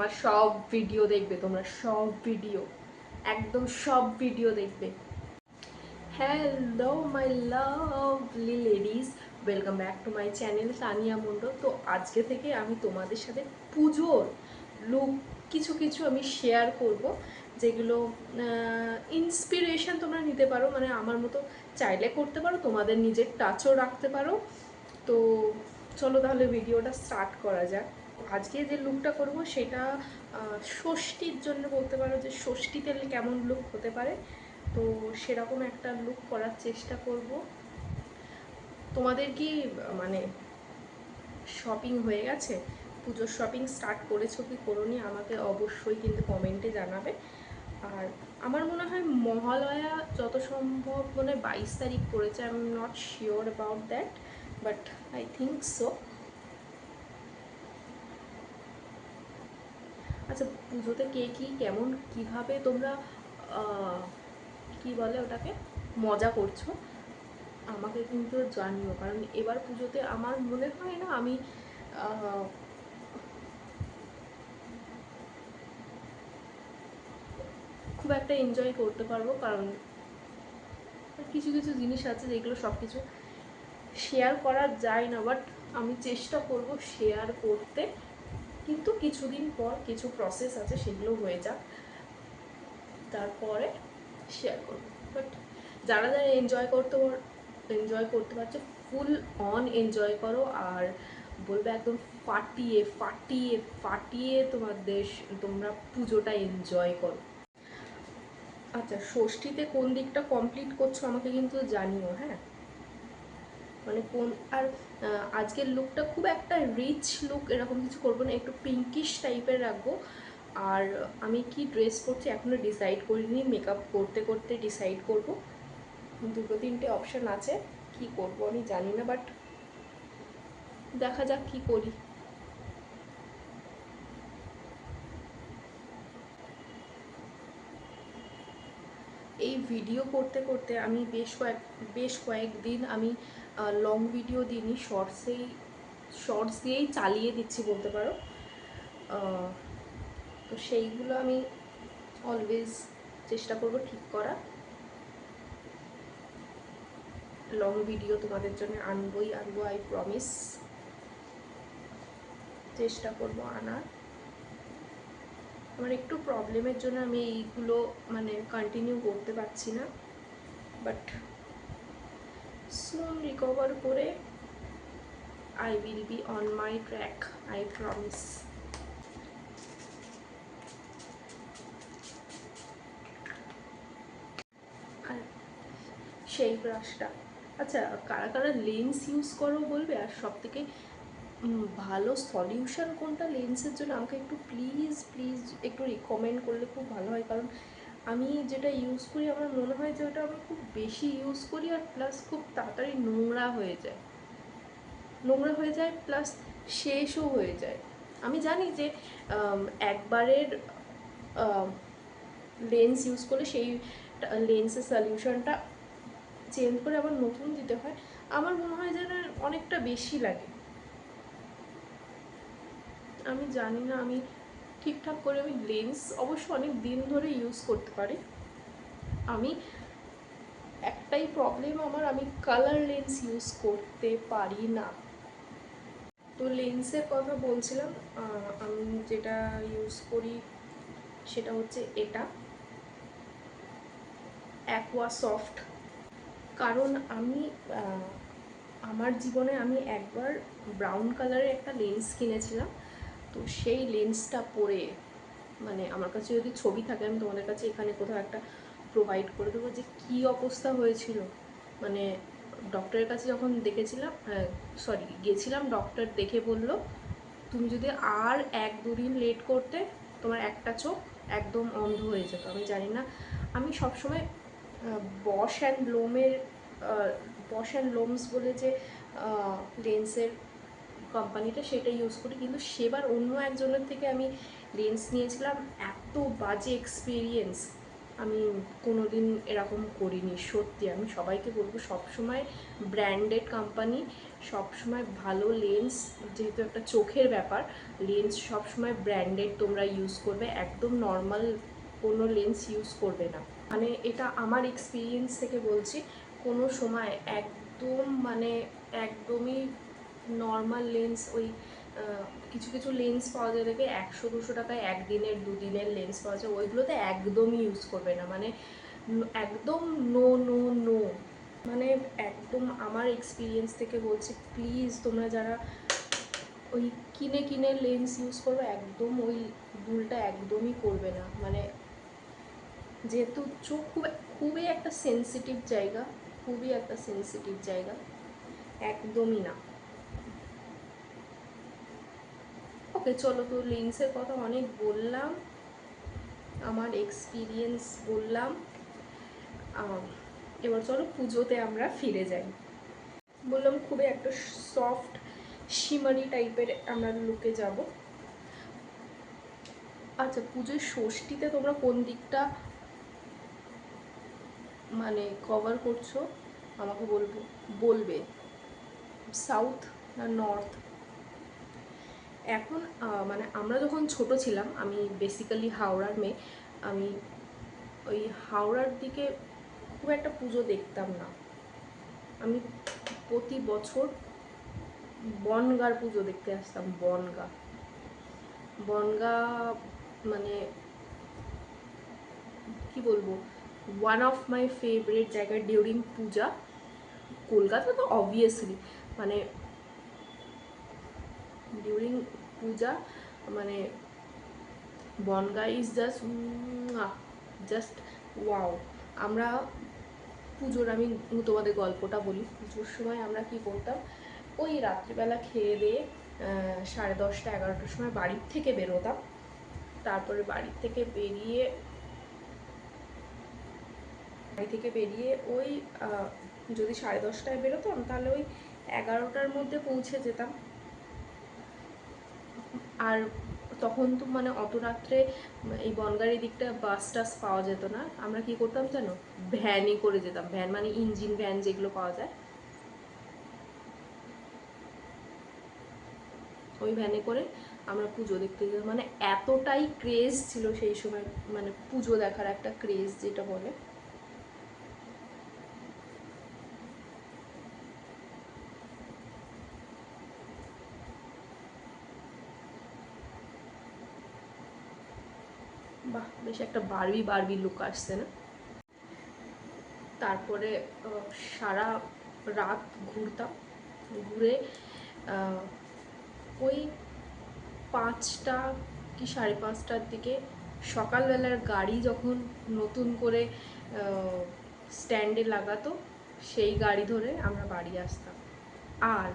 আমার সব ভিডিও দেখবে, তোমরা সব ভিডিও, একদম সব ভিডিও দেখবে। Hello my lovely ladies, welcome back to my channel Tania Mondal. তো আজকে থেকে আমি তোমাদের সাথে পুজোর লুক কিছু কিছু আমি শেয়ার করব, যেগুলো ইন্সপিরেশন তোমরা নিতে পারো, মানে আমার মতো চাইলে করতে পারো, তোমাদের নিজের টাচও রাখতে পারো। তো চলো তাহলে ভিডিওটা স্টার্ট করা যাক। আজকে যে লুকটা করব সেটা ষষ্ঠীর জন্য বলতে পারো, যে ষষ্ঠীতে কেমন লুক হতে পারে, তো সেরকম একটা লুক করার চেষ্টা করব। তোমাদের কি মানে শপিং হয়ে গেছে? পুজোর শপিং স্টার্ট করেছো কি করোনি আমাকে অবশ্যই কিন্তু কমেন্টে জানাবে। আর আমার মনে হয় মহালয়া যত সম্ভব মানে 22 তারিখ পড়েছে, I am not sure about that, but I think so. আচ্ছা, পুজোতে কে কী কেমন কীভাবে তোমরা কি বলে ওটাকে মজা করছো আমাকে কিন্তু জানিও, কারণ এবার পুজোতে আমার মনে হয় না আমি খুব একটা এনজয় করতে পারবো, কারণ কিছু কিছু জিনিস আছে যেগুলো সব কিছু শেয়ার করা যায় না, বাট আমি চেষ্টা করব শেয়ার করতে। কিন্তু কিছুদিন পর কিছু প্রসেস আছে, সেগুলো হয়ে যাক, তারপরে শেয়ার করবো। বাট যারা যারা এনজয় করতে পারছো, ফুল অন এনজয় করো। আর বলবে একদম ফাটিয়ে ফাটিয়ে ফাটিয়ে তোমরা পুজোটা এনজয় করো। আচ্ছা, ষষ্ঠীতে কোন দিকটা কমপ্লিট করছো আমাকে কিন্তু জানিও, হ্যাঁ? মানে কোন, আর আজকের লুকটা খুব একটা রিচ লুক এরকম কিছু করবো না, একটু পিঙ্কিশ টাইপের রাখবো। আর আমি কি ড্রেস করছি এখনও ডিসাইড করিনি, মেকআপ করতে করতে ডিসাইড করব। দুটো তিনটে অপশান আছে, কি করব আমি জানি না, বাট দেখা যাক কি করি। এই ভিডিও করতে করতে আমি বেশ কয়েকদিন আমি লং ভিডিও দিইনি, শর্টস দিয়েই চালিয়ে দিচ্ছি বলতে পারো। তো সেইগুলো আমি অলওয়েজ চেষ্টা করব ঠিক করা। লং ভিডিও তোমাদের জন্য আনবো, আই প্রমিস। চেষ্টা করব আনার। আমার একটু প্রবলেমের জন্য আমি এইগুলো মানে কন্টিনিউ করতে পারছি না, বাট সুন রিকভার করে I will be on my track, I promise. আর সেই ব্রাশটা, আচ্ছা কারা কারা লেন্স ইউজ করো বলবে, আর সব থেকে ভালো সলিউশন কোনটা লেন্সের জন্য আমাকে একটু প্লিজ প্লিজ একটু রিকমেন্ড করলে খুব ভালো হয়। কারণ আমি যেটা ইউজ করি আমার মনে হয় যে ওটা আমি খুব বেশি ইউজ করি, আর প্লাস খুব তাড়াতাড়ি নোংরা হয়ে যায় প্লাস শেষও হয়ে যায়। আমি জানি যে একবারের লেন্স ইউজ করলে সেই লেন্সের সলিউশনটা চেঞ্জ করে আবার নতুন দিতে হয়। আমার মনে হয় যেন অনেকটা বেশি লাগে। আমি জানি না, আমি ঠিকঠাক করে আমি লেন্স অবশ্য অনেক দিন ধরে ইউজ করতে পারি। আমি একটাই প্রবলেম আমার, আমি কালার লেন্স ইউজ করতে পারি না। তো লেন্সের কথা বলছিলাম, আমি যেটা ইউজ করি সেটা হচ্ছে এটা অ্যাকোয়া সফট। কারণ আমি আমার জীবনে আমি একবার ব্রাউন কালারের একটা লেন্স কিনেছিলাম, তো সেই লেন্সটা পরে মানে আমার কাছে যদি ছবি থাকে আমি তোমাদের কাছে এখানে কোথাও একটা প্রোভাইড করে দেবো, যে কী অবস্থা হয়েছিল। মানে ডক্টরের কাছে যখন গেছিলাম, ডক্টর দেখে বলল তুমি যদি আর 1-2 দিন লেট করতে তোমার একটা চোখ একদম অন্ধ হয়ে যেত। আমি জানি না, আমি সবসময় বশ অ্যান্ড লোমস বলে যে লেন্সের কোম্পানিটা, সেটা ইউজ করি, কিন্তু সেবার অন্য একজনের থেকে আমি লেন্স নিয়েছিলাম, এত বাজে এক্সপিরিয়েন্স। আমি কোনো দিন এরকম করিনি। সত্যি আমি সবাইকে বলবো সবসময় ব্র্যান্ডেড কোম্পানি, সবসময় ভালো লেন্স, যেহেতু একটা চোখের ব্যাপার, লেন্স সবসময় ব্র্যান্ডেড তোমরা ইউজ করবে, একদম নর্মাল কোনো লেন্স ইউজ করবে না। মানে এটা আমার এক্সপিরিয়েন্স থেকে বলছি, কোনো সময় একদম মানে একদমই নর্মাল লেন্স, ওই কিছু কিছু লেন্স পাওয়া যায় দেখে 100-200 টাকায় একদিনের দুদিনের লেন্স পাওয়া যায়, ওইগুলোতে একদমই ইউজ করবে না। মানে একদম নো নো নো, মানে একদম আমার এক্সপিরিয়েন্স থেকে বলছি, প্লিজ তোমরা যারা ওই কিনে কিনে লেন্স ইউজ করবে, একদম ওই ভুলটা একদমই করবে না। মানে যেহেতু চোখ খুবই একটা সেন্সিটিভ জায়গা, খুবই একটা সেন্সিটিভ জায়গা, একদমই না। ওকে চলো, তো লেন্সের কথা অনেক বললাম, আমার এক্সপিরিয়েন্স বললাম, এবার চলো পুজোতে আমরা ফিরে যাই। বললাম খুবই একটা সফট শিমারি টাইপের আমরা লুকে যাব। আচ্ছা, পুজোর ষষ্ঠীতে তোমরা কোন দিকটা মানে কভার করছো আমাকে বলবে, সাউথ না নর্থ? এখন মানে আমরা যখন ছোট ছিলাম, আমি বেসিক্যালি হাওড়ার মেয়ে, আমি ওই হাওড়ার দিকে খুব একটা পুজো দেখতাম না। আমি প্রতি বছর বনগাঁর পুজো দেখতে আসতাম। বনগাঁ মানে কি বলবো, ওয়ান অফ মাই ফেভারিট জায়গা ডিউরিং পূজা। কলকাতা তো অবভিয়াসলি, মানে ডিউরিং পূজা মানে বনগাঁ ইজ জাস্ট ওয়াও। আমরা পুজোর, আমি তোমাদের গল্পটা বলি, পুজোর সময় আমরা কি করতাম, ওই রাত্রিবেলা খেয়ে দিয়ে 10:30 11টার সময় বাড়ির থেকে বেরোতাম। তারপরে বাড়ি থেকে বেরিয়ে ওই যদি 10:30টায় বেরোতাম, তাহলে ওই 11টার মধ্যে পৌঁছে যেতাম। আর তখন তো মানে অত রাত্রে এই বনগাঁর দিকটা বাস টাস পাওয়া যেত না। আমরা কি করতাম জানো, ভ্যানে করে যেতাম। ভ্যান মানে ইঞ্জিন ভ্যান যেগুলো পাওয়া যায়, ওই ভ্যানে করে আমরা পুজো দেখতে যেতাম। মানে এতটাই ক্রেজ ছিল সেই সময়, মানে পুজো দেখার একটা ক্রেজ যেটা বলে। বাহ, বেশ একটা বারবি বারবি লুক আসছে না? তারপরে সারা রাত ঘুরতাম, ঘুরে ওই 5টা কি 5:30টার দিকে সকালবেলার গাড়ি যখন নতুন করে স্ট্যান্ডে লাগাতো, সেই গাড়ি ধরে আমরা বাড়ি আসতাম। আর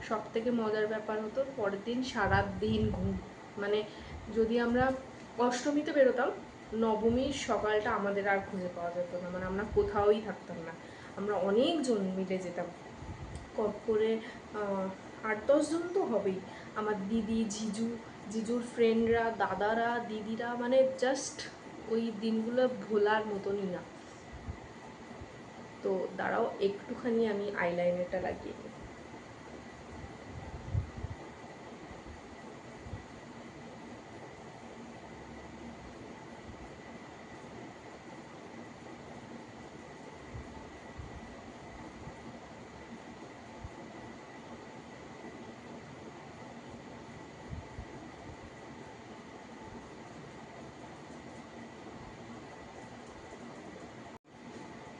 সব থেকে মজার ব্যাপার হতো, পরের দিন সারা দিন ঘুম। মানে যদি আমরা অষ্টমীতে বেরোতাম, নবমীর সকালটা আমাদের আর খুঁজে পাওয়া যেত না। মানে আমরা কোথাওই থাকতাম না, আমরা অনেকজন মিলে যেতাম। কম করে 8-10 জন তো হবেই। আমার দিদি, জিজুর ফ্রেন্ডরা, দাদারা, দিদিরা, মানে জাস্ট ওই দিনগুলো ভোলার মতনই না। তো দাঁড়াও একটুখানি আমি আইলাইনারটা লাগিয়ে নিই।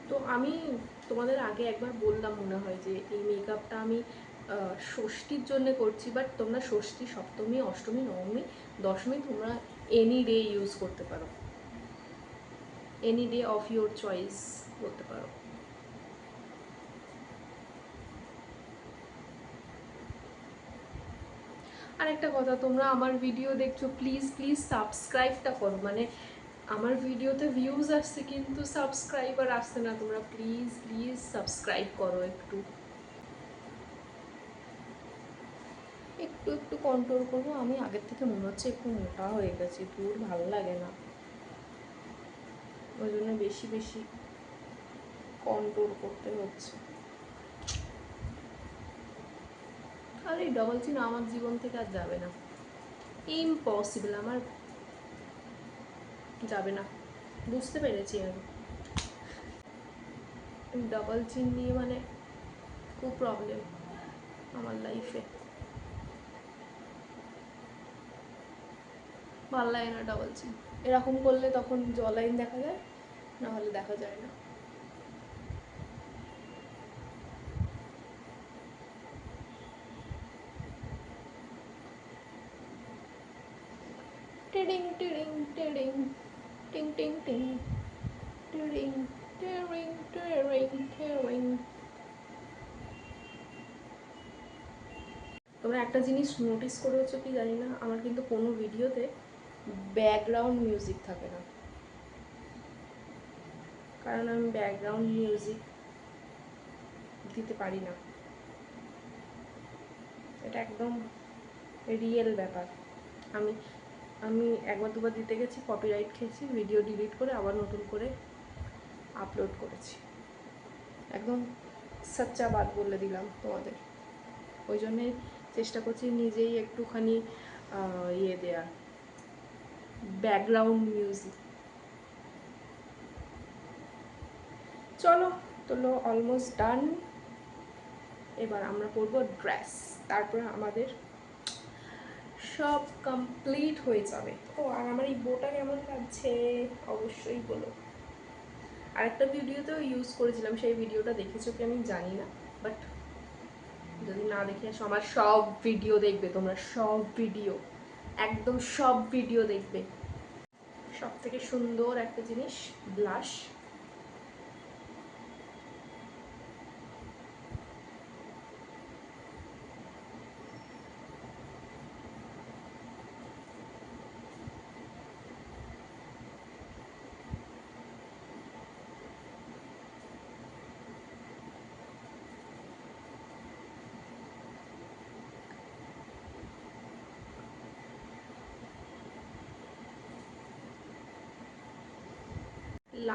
তো আমি তোমাদের আগে একবার বললাম মনে হয় যে এই মেকআপটা আমি ষষ্ঠীর জন্য করছি, বাট তোমরা ষষ্ঠী, সপ্তমী, অষ্টমী, নবমী, দশমী তোমরা এনি ডে ইউজ করতে পারো, any day of your choice করতে পারো। আর একটা কথা, তোমরা আমার ভিডিও দেখছো, প্লিজ প্লিজ সাবস্ক্রাইবটা করো। মানে আমার ভিডিওতে ভিউজ আসছে কিন্তু সাবস্ক্রাইবার আসছে না। তোমরা প্লিজ প্লিজ সাবস্ক্রাইব করো। একটু একটু একটু কন্ট্রোল করবো। আমি আগের থেকে মনে হচ্ছে একটু মোটা হয়ে গেছি, দূর ভালো লাগে না। ওই জন্য বেশি বেশি কন্ট্রোল করতে হচ্ছে। আর এই ডবল চিন আমার জীবন থেকে আর যাবে না, ইম্পসিবল, আমার যাবে না, বুঝতে পেরেছি আমি। ডবল চিন নিয়ে মানে খুব প্রবলেম আমার লাইফে, ভালো লাগে না ডবল চিন। এরকম করলে তখন জ লাইন দেখা যায়, না হলে দেখা যায় না। টিডিং টিডিং টিডিং টিং টিং টিং টিডিং টিরিং টিরিং টিরিং। তোমরা একটা জিনিস নোটিস করেছো কি জানি না, আমার কিন্তু কোনো ভিডিওতে ব্যাকগ্রাউন্ড মিউজিক থাকে না, কারণ আমি ব্যাকগ্রাউন্ড মিউজিক দিতে পারি না। এটা একদম রিয়েল ব্যাপার। আমি আমি একবার দুবার দিতে গেছি, কপিরাইট খেয়েছি, ভিডিও ডিলিট করে আবার নতুন করে আপলোড করেছি। একদম সচ্চা বাত বলে দিলাম তোমাদের। ওই জন্যে চেষ্টা করছি নিজেই একটুখানি ইয়ে দেওয়ার, ব্যাকগ্রাউন্ড মিউজিক। চলো তোলো, অলমোস্ট ডান। এবার আমরা করবো ড্রেস, তারপরে আমাদের সব কমপ্লিট হয়ে যাবে। ও আর আমার এই বোটা কেমন লাগছে অবশ্যই বলো। আরেকটা ভিডিওতেও ইউজ করেছিলাম, সেই ভিডিওটা দেখেছো কি আমি জানি না, বাট যদি না দেখে আসো আমার সব ভিডিও দেখবে তোমরা, সব ভিডিও, একদম সব ভিডিও দেখবে। সব থেকে সুন্দর একটা জিনিস blush.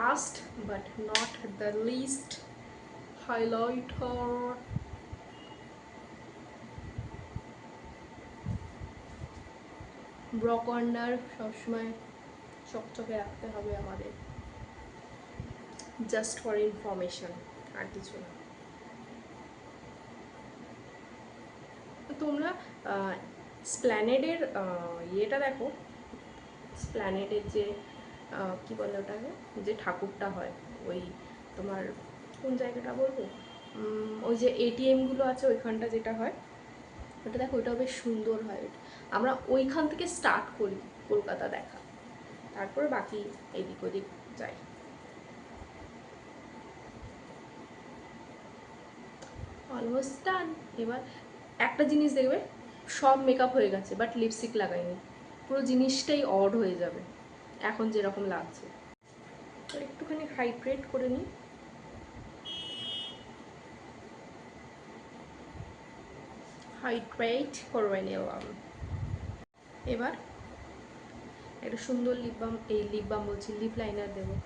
Last but not the least, highlighter। Brow corner সবসময় চকচকে রাখতে হবে আমাদের, জাস্ট ফর ইনফরমেশন, আর কিছু না। তোমরা স্প্ল্যানেডের ইয়েটা দেখো, স্প্ল্যানেডের যে কী বলে ওটাকে, যে ঠাকুরটা হয়, ওই তোমার কোন জায়গাটা বলবো, ওই যে এটিএমগুলো আছে ওইখানটা যেটা হয়, ওটা দেখো, ওইটাও বেশ সুন্দর হয়। আমরা ওইখান থেকে স্টার্ট করি কলকাতা দেখা, তারপরে বাকি এদিক ওদিক যাই। Almost done. এবার একটা জিনিস দেখবে, সব মেকআপ হয়ে গেছে বাট লিপস্টিক লাগাইনি, পুরো জিনিসটাই অড হয়ে যাবে এখন যেরকম লাগছে। তো একটুখানি হাইড্রেট করে নিই। হাইড্রেট করে নিলাম। এবার একটা সুন্দর লিপ বাম, এই লিপ বাম বলছি, লিপ লাইনার দেবো।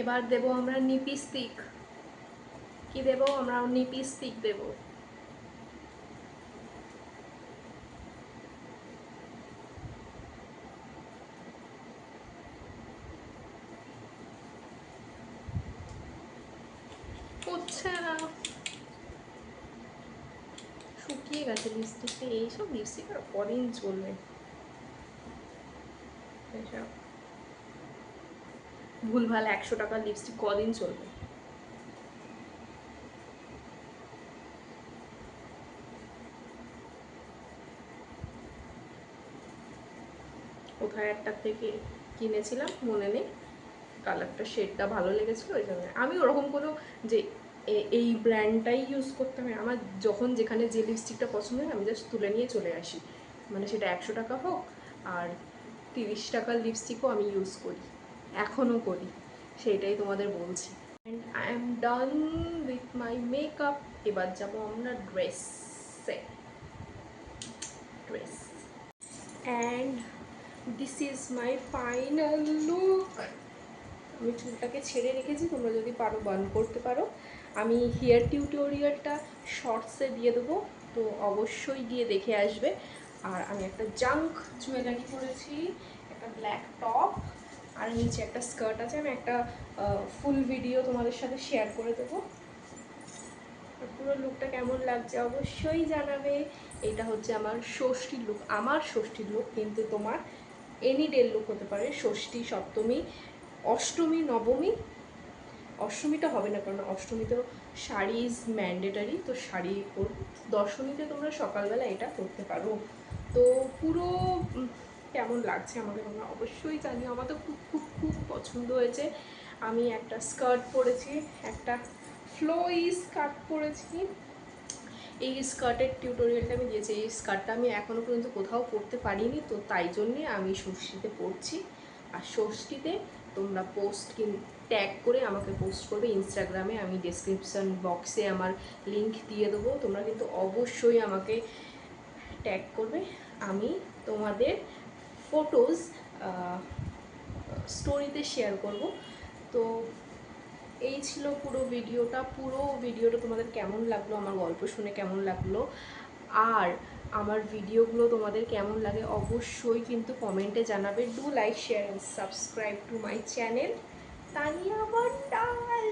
এবার দেব আমরা নিপিস্টিক। কি দেব আমরা? নিপিস্টিক দেব। হচ্ছে না, শুকিয়ে গেছে লিপস্টিকটা। এইসব লিপস্টিক আর কদিন চলবে, এসব ভুলভাল 100 টাকার লিপস্টিক কদিন চলবে। কোথায় একটা থেকে কিনেছিলাম মনে নেই, কালারটা শেডটা ভালো লেগেছিলো ওই জন্য। আমি ওরকম কোনো যে এই ব্র্যান্ডটাই ইউজ করতে হয়। আমার যখন যেখানে যে লিপস্টিকটা পছন্দ হয় আমি জাস্ট তুলে নিয়ে চলে আসি, মানে সেটা 100 টাকা হোক আর 30 টাকার লিপস্টিকও আমি ইউজ করি, এখনও করি, সেইটাই তোমাদের বলছি। And I am done with my makeup. এবার যাবো আমরা ড্রেসে। Dress and this is my final look. আমি চুলটাকে ছেড়ে রেখেছি, তোমরা যদি পারো বার্ন করতে পারো। আমি হেয়ার টিউটোরিয়ালটা শর্টসে দিয়ে দেবো, তো অবশ্যই গিয়ে দেখে আসবে। আর আমি একটা জাঙ্ক জুয়েলারি পরেছি, একটা ব্ল্যাক টপ, আর নিচে একটা স্কার্ট আছে। আমি একটা ফুল ভিডিও তোমাদের সাথে শেয়ার করে দেবো। পুরো লুকটা কেমন লাগছে অবশ্যই জানাবে। এটা হচ্ছে আমার ষষ্ঠী লুক, আমার ষষ্ঠী লুক, কিন্তু তোমার এনি ডে লুক হতে পারে। ষষ্ঠী, সপ্তমী, অষ্টমী, নবমী। অষ্টমীটা হবে না, কারণ অষ্টমীতেও শাড়ি ইজ ম্যান্ডেটারি, তো শাড়ি পরবো। দশমীতে তোমরা সকালবেলা এটা করতে পারো। তো পুরো কেমন লাগছে আমাকে তোমরা অবশ্যই জানিও। আমার তো খুব খুব খুব পছন্দ হয়েছে। আমি একটা স্কার্ট পরেছি, একটা ফ্লোই স্কার্ট পরেছি। এই স্কার্টের টিউটোরিয়ালটা আমি দিয়েছি। এই স্কার্টটা আমি এখনও পর্যন্ত কোথাও পরতে পারিনি, তো তাই জন্যে আমি ষষ্ঠীতে পরছি। আর ষষ্ঠীতে তোমরা ট্যাগ করে আমাকে পোস্ট করবে ইনস্টাগ্রামে। আমি ডেসক্রিপশন বক্সে আমার লিঙ্ক দিয়ে দেবো, তোমরা কিন্তু অবশ্যই আমাকে ট্যাগ করবে। আমি তোমাদের ফটোজ স্টোরিতে শেয়ার করব। তো এই ছিল পুরো ভিডিওটা। পুরো ভিডিওটা তোমাদের কেমন লাগলো, আমার গল্প শুনে কেমন লাগলো, আর আমার ভিডিওগুলো তোমাদের কেমন লাগে অবশ্যই কিন্তু কমেন্টে জানাবে। Do like, share and subscribe to my channel Tania Mondal.